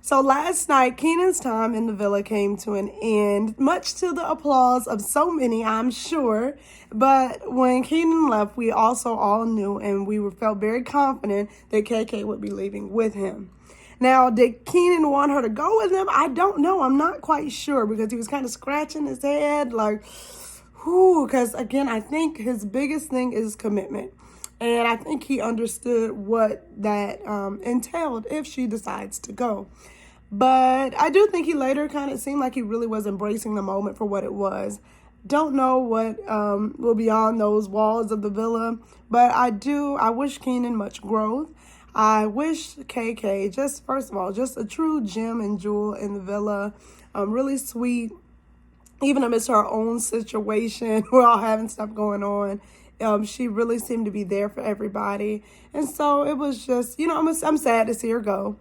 So last night, Keenan's time in the villa came to an end, much to the applause of so many, I'm sure. But when Keenan left, we also all knew and felt very confident that KK would be leaving with him. Now, did Keenan want her to go with him? I don't know. I'm not quite sure because he was kind of scratching his head like, whoo, because again, I think his biggest thing is commitment. And I think he understood what that entailed if she decides to go. But I do think he later kind of seemed like he really was embracing the moment for what it was. Don't know what will be on those walls of the villa, but I wish Keenan much growth. I wish KK, first of all, just a true gem and jewel in the villa, really sweet. Even amidst her own situation, we're all having stuff going on. She really seemed to be there for everybody. And so it was just, I'm sad to see her go.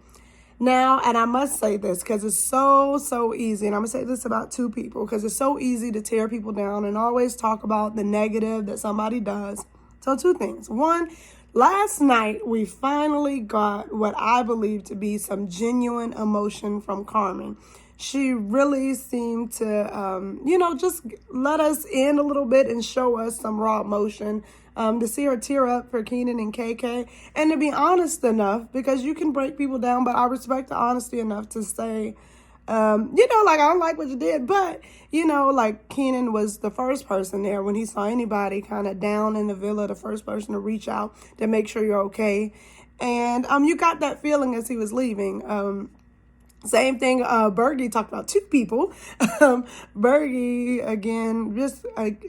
Now, and I must say this because it's so easy, and I'm going to say this about two people because it's so easy to tear people down and always talk about the negative that somebody does. So two things. One, last night we finally got what I believe to be some genuine emotion from Carmen. She really seemed to, just let us in a little bit and show us some raw emotion. To see her tear up for Keenan and KK, and to be honest enough, because you can break people down, but I respect the honesty enough to say, I don't like what you did, but, like Keenan was the first person there when he saw anybody kind of down in the villa, the first person to reach out to make sure you're okay. And you got that feeling as he was leaving. Same thing, Bergie talked about two people. Bergie, again, just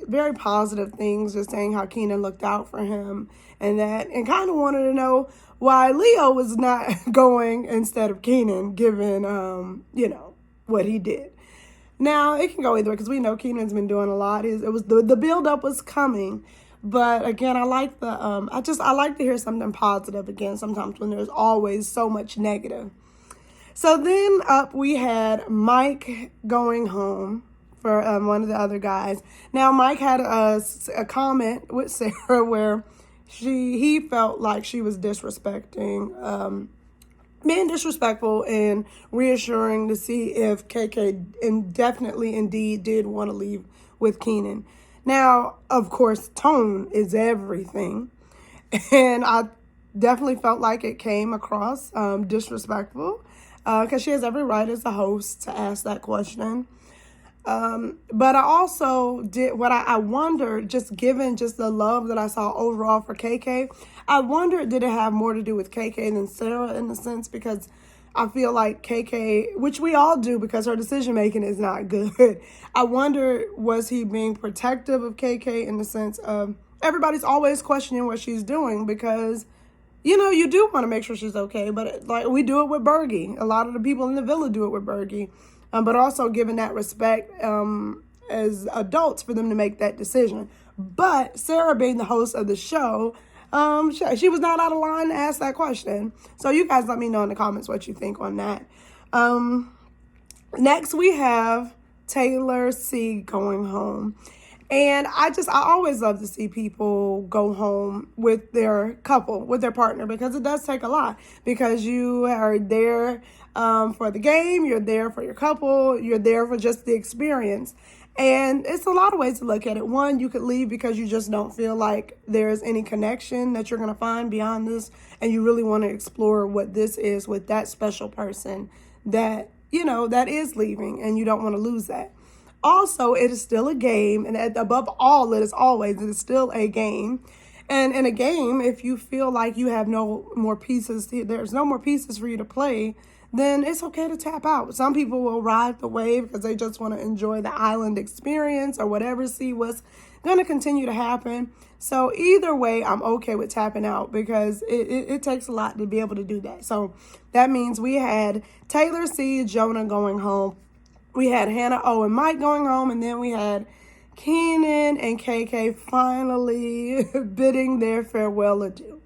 very positive things, just saying how Keenan looked out for him and kind of wanted to know why Leo was not going instead of Keenan, given, what he did. Now, it can go either way because we know Keenan's been doing a lot. The build-up was coming. But again, I like I like to hear something positive again sometimes when there's always so much negative. So then up we had Mike going home for one of the other guys. Now Mike had a comment with Sarah where he felt like she was disrespecting, being disrespectful and reassuring to see if KK indeed did want to leave with Keenan. Now, of course, tone is everything. And I definitely felt like it came across disrespectful. Because she has every right as the host to ask that question. But I also did what I wondered, just given just the love that I saw overall for KK, I wondered, did it have more to do with KK than Sarah in a sense? Because I feel like KK, which we all do because her decision making is not good. I wonder, was he being protective of KK in the sense of everybody's always questioning what she's doing because you do want to make sure she's okay, but like we do it with Bergie. A lot of the people in the villa do it with Bergie, but also giving that respect as adults for them to make that decision. But Sarah being the host of the show, she was not out of line to ask that question. So you guys let me know in the comments what you think on that. Next we have Taylor C going home. And I always love to see people go home with their couple, with their partner, because it does take a lot. Because you are there for the game, you're there for your couple, you're there for just the experience. And it's a lot of ways to look at it. One, you could leave because you just don't feel like there's any connection that you're going to find beyond this. And you really want to explore what this is with that special person that, that is leaving, and you don't want to lose that. Also, it is still a game, and above all, it is still a game. And in a game, if you feel like you have no more pieces, there's no more pieces for you to play, then it's okay to tap out. Some people will ride the wave because they just want to enjoy the island experience or whatever, see what's going to continue to happen. So either way, I'm okay with tapping out because it takes a lot to be able to do that. So that means we had Taylor C, Jonah going home. We had Hannah O and Mike going home, and then we had Keenan and KK finally bidding their farewell adieu.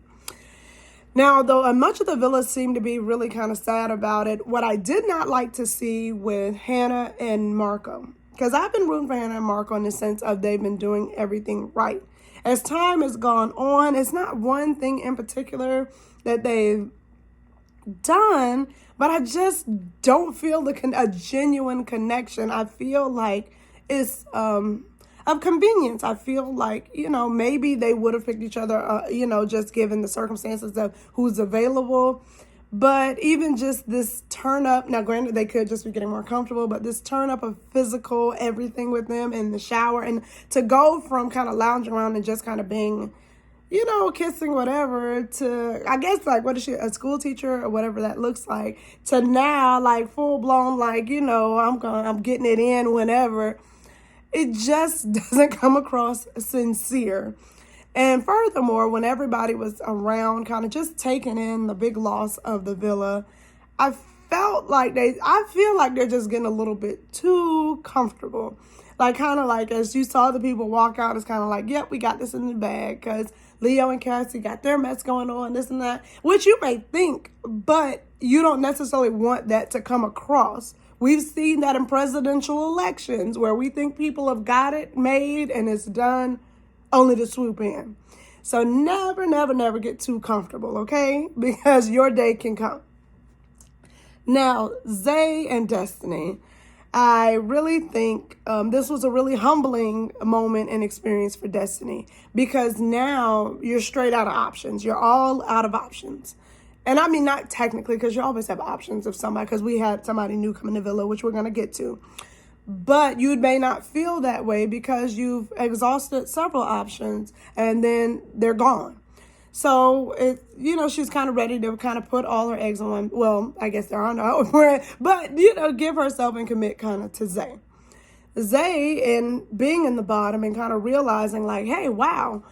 Now, though much of the villa seemed to be really kind of sad about it, what I did not like to see with Hannah and Marco, because I've been rooting for Hannah and Marco in the sense of they've been doing everything right. As time has gone on, it's not one thing in particular that they've done, but I just don't feel a genuine connection. I feel like it's of convenience. I feel like, maybe they would have picked each other, just given the circumstances of who's available. But even just this turn up, now granted they could just be getting more comfortable, but this turn up of physical everything with them in the shower, and to go from kind of lounging around and just kind of being, kissing whatever, to, I guess, like, what is she, a school teacher or whatever that looks like, to now like full blown, like, I'm getting it in whenever. It just doesn't come across sincere. And furthermore, when everybody was around, kind of just taking in the big loss of the villa, I feel like they're just getting a little bit too comfortable. Like, kind of like, as you saw the people walk out, it's kind of like, yep, we got this in the bag, because Leo and Cassie got their mess going on, this and that, which you may think, but you don't necessarily want that to come across. We've seen that in presidential elections where we think people have got it made and it's done, only to swoop in. So never, never, never get too comfortable, okay? Because your day can come. Now, Zay and Destiny, I really think this was a really humbling moment and experience for Destiny, because now you're straight out of options. You're all out of options. And I mean, not technically, because you always have options of somebody, because we had somebody new come in the villa, which we're going to get to. But you may not feel that way because you've exhausted several options and then they're gone. So, she's kind of ready to kind of put all her eggs on one. Well, I guess there are no, but, give herself and commit kind of to Zay. Zay, and being in the bottom and kind of realizing like, hey, wow,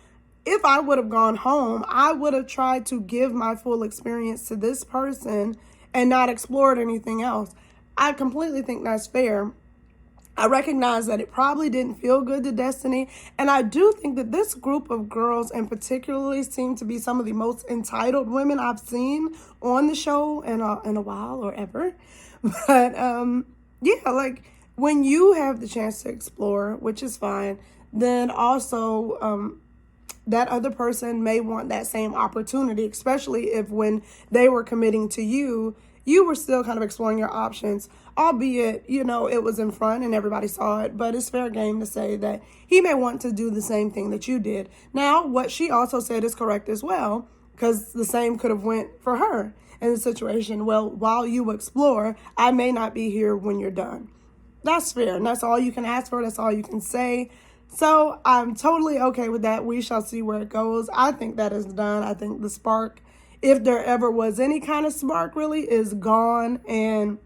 if I would have gone home, I would have tried to give my full experience to this person and not explored anything else. I completely think that's fair. I recognize that it probably didn't feel good to Destiny. And I do think that this group of girls in particularly seem to be some of the most entitled women I've seen on the show in a while or ever. But like when you have the chance to explore, which is fine, then also that other person may want that same opportunity, especially if when they were committing to you, you were still kind of exploring your options, albeit, it was in front and everybody saw it, but it's fair game to say that he may want to do the same thing that you did. Now, what she also said is correct as well, because the same could have went for her in the situation. Well, while you explore, I may not be here when you're done. That's fair, and that's all you can ask for. That's all you can say. So I'm totally okay with that. We shall see where it goes. I think that is done. I think the spark, if there ever was any kind of spark, really is gone. And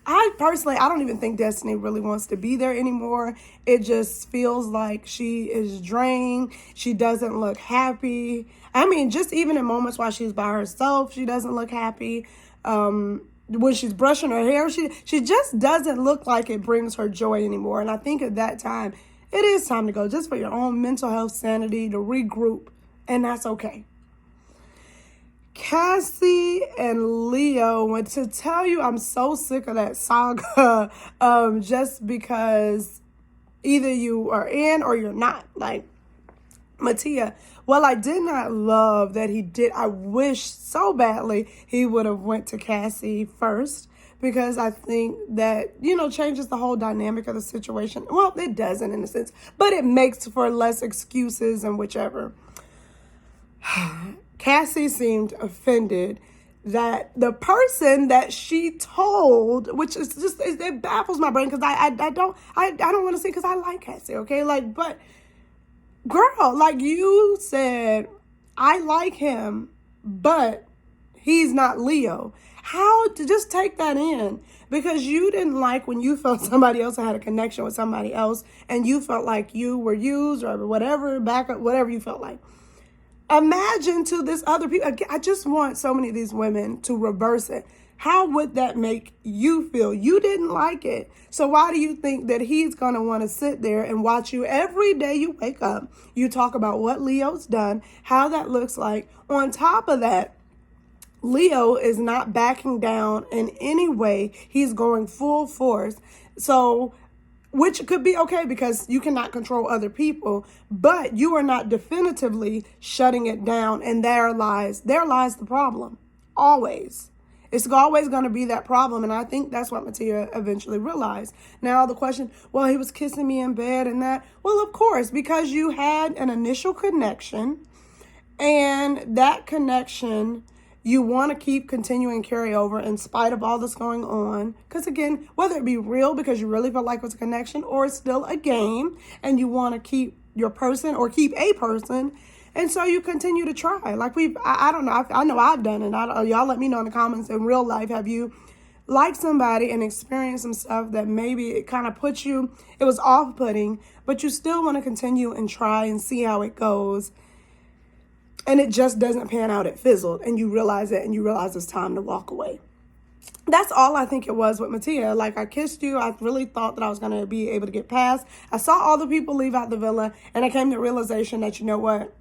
I don't even think Destiny really wants to be there anymore. It just feels like she is drained. She doesn't look happy. I mean, just even in moments while she's by herself, she doesn't look happy. When she's brushing her hair, she just doesn't look like it brings her joy anymore. And I think at that time, it is time to go, just for your own mental health sanity, to regroup. And that's okay. Cassie and Leo, want to tell you, I'm so sick of that saga, just because either you are in or you're not. Like, Mattia, well, I did not love that he did. I wish so badly he would have went to Cassie first, because I think that, changes the whole dynamic of the situation. Well, it doesn't in a sense, but it makes for less excuses and whichever. Cassie seemed offended that the person that she told, which is just, it baffles my brain, because I don't want to say, because I like Cassie, okay? Like, but girl, like, you said, I like him, but he's not Leo. How to just take that in, because you didn't like when you felt somebody else had a connection with somebody else and you felt like you were used or whatever, backup, whatever you felt like. Imagine to this other people. I just want so many of these women to reverse it. How would that make you feel? You didn't like it. So why do you think that he's going to want to sit there and watch you every day you wake up? You talk about what Leo's done, how that looks like. On top of that, Leo is not backing down in any way. He's going full force. So, which could be okay, because you cannot control other people, but you are not definitively shutting it down. And there lies the problem. Always. It's always going to be that problem. And I think that's what Mattia eventually realized. Now the question, well, he was kissing me in bed and that. Well, of course, because you had an initial connection, and that connection you want to keep continuing carry over in spite of all that's going on. Because again, whether it be real because you really feel like it's a connection, or it's still a game and you want to keep your person or keep a person. And so you continue to try. Like I don't know. I know I've done it. Y'all let me know in the comments in real life. Have you liked somebody and experienced some stuff that maybe it kind of puts you, it was off-putting, but you still want to continue and try and see how it goes. And it just doesn't pan out, it fizzled, and you realize it, and you realize it's time to walk away. That's all I think it was with Mattia. Like, I kissed you. I really thought that I was going to be able to get past. I saw all the people leave out the villa, and I came to the realization that, you know what?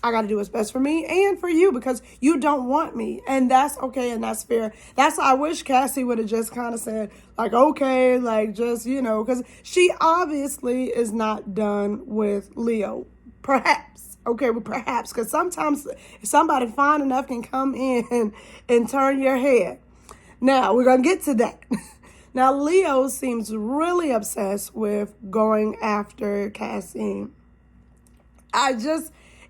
I got to do what's best for me and for you, because you don't want me. And that's okay, and that's fair. I wish Cassie would have just kind of said, like, okay, like, just, because she obviously is not done with Leo. Perhaps. Okay, well, perhaps, because sometimes somebody fine enough can come in and turn your head. Now, we're going to get to that. Now, Leo seems really obsessed with going after Cassie.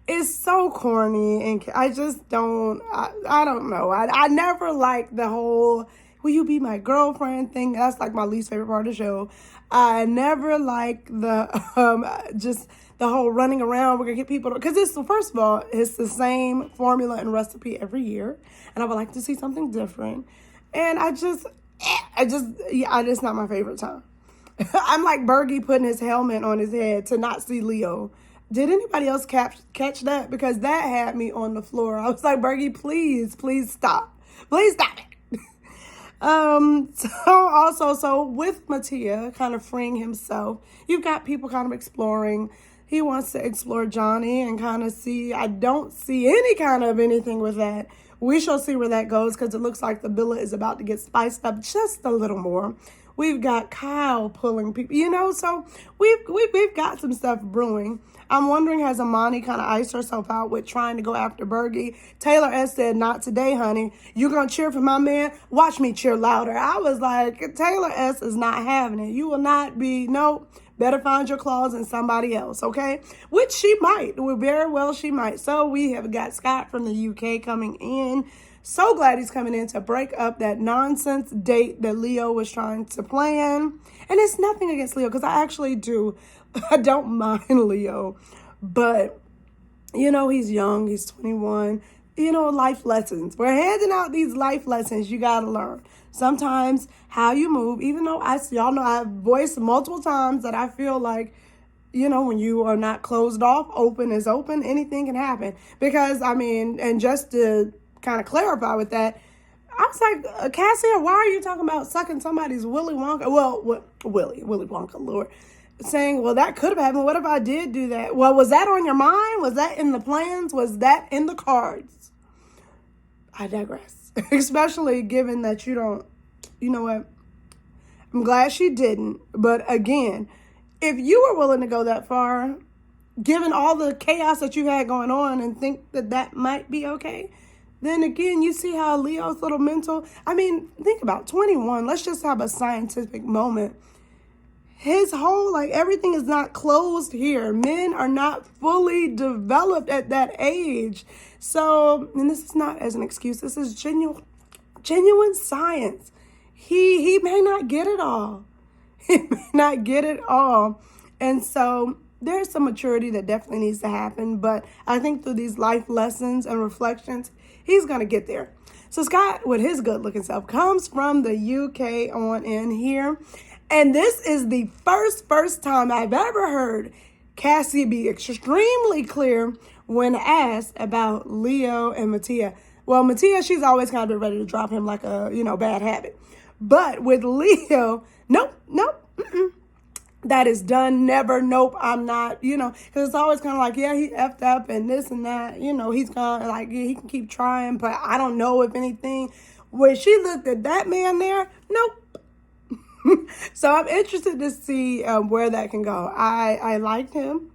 It's so corny, and I just don't, I don't know. I never liked the whole, will you be my girlfriend thing? That's like my least favorite part of the show. I never liked the, just the whole running around. We're going to get people, because first of all, it's the same formula and recipe every year. And I would like to see something different. And it's not my favorite time. I'm like Bergie putting his helmet on his head to not see Leo. Did anybody else catch that? Because that had me on the floor. I was like, Bergie, please stop. Please stop it. So with Mattia kind of freeing himself, you've got people kind of exploring. He wants to explore Johnny and kind of see. I don't see any kind of anything with that. We shall see where that goes, because it looks like the villa is about to get spiced up just a little more. We've got Kyle pulling people, so we've got some stuff brewing. I'm wondering, has Amani kind of iced herself out with trying to go after Bergie? Taylor S. said, not today, honey. You're going to cheer for my man? Watch me cheer louder. I was like, Taylor S. is not having it. You will not be, nope. Better find your claws in somebody else, okay? Which she might. Very well she might. So we have got Scott from the UK coming in. So glad he's coming in to break up that nonsense date that Leo was trying to plan. And it's nothing against Leo, because I actually do. I don't mind Leo. But, he's young. He's 21. Life lessons. We're handing out these life lessons you got to learn. Sometimes how you move, even though y'all know I've voiced multiple times that I feel like, when you are not closed off, open is open, anything can happen. Because, and just to kind of clarify with that, I was like, Cassia, why are you talking about sucking somebody's Willy Wonka? Well, Willy Wonka, Lord. Saying, well, that could have happened. What if I did do that? Well, was that on your mind? Was that in the plans? Was that in the cards? I digress. Especially given that you don't, you know what? I'm glad she didn't. But again, if you were willing to go that far, given all the chaos that you had going on, and think that might be okay, then again, you see how Leo's little mental, think about 21. Let's just have a scientific moment. His whole, everything is not closed here. Men are not fully developed at that age. So, and this is not as an excuse. This is genuine science. He may not get it all. He may not get it all. And so there's some maturity that definitely needs to happen. But I think through these life lessons and reflections, he's going to get there. So Scott, with his good looking self, comes from the UK on in here. And this is the first time I've ever heard Cassie be extremely clear when asked about Leo and Mattia. Well, Mattia, she's always kind of been ready to drop him like a, bad habit. But with Leo, nope. That is done, never, nope, I'm not, because it's always kind of like, yeah, he effed up and this and that, he's gonna, he can keep trying, but I don't know if anything. When she looked at that man there, nope. So I'm interested to see where that can go. I liked him.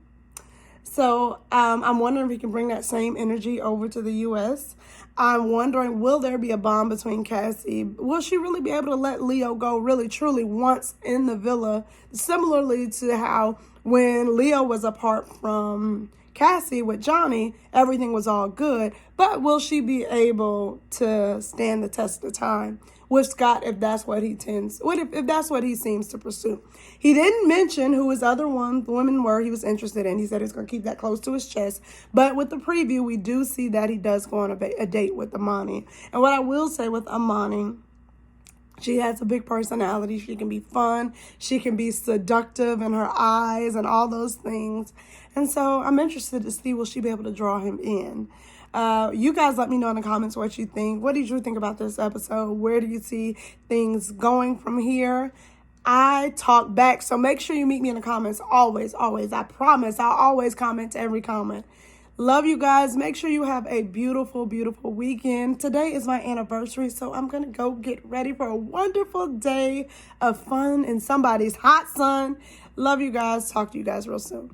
So I'm wondering if he can bring that same energy over to the U.S. I'm wondering, will there be a bond between Cassie? Will she really be able to let Leo go really, truly once in the villa? Similarly to how when Leo was apart from Cassie with Johnny, everything was all good. But will she be able to stand the test of time with Scott if that's what he if that's what he seems to pursue? He didn't mention who his other women were he was interested in. He said he's going to keep that close to his chest. But with the preview, we do see that he does go on a date with Amani. And what I will say with Amani, she has a big personality. She can be fun. She can be seductive in her eyes and all those things. And so I'm interested to see, will she be able to draw him in? You guys let me know in the comments what you think. What did you think about this episode? Where do you see things going from here? I talk back, so make sure you meet me in the comments. Always, always. I promise I'll always comment to every comment. Love you guys. Make sure you have a beautiful, beautiful weekend. Today is my anniversary, so I'm going to go get ready for a wonderful day of fun in somebody's hot sun. Love you guys. Talk to you guys real soon.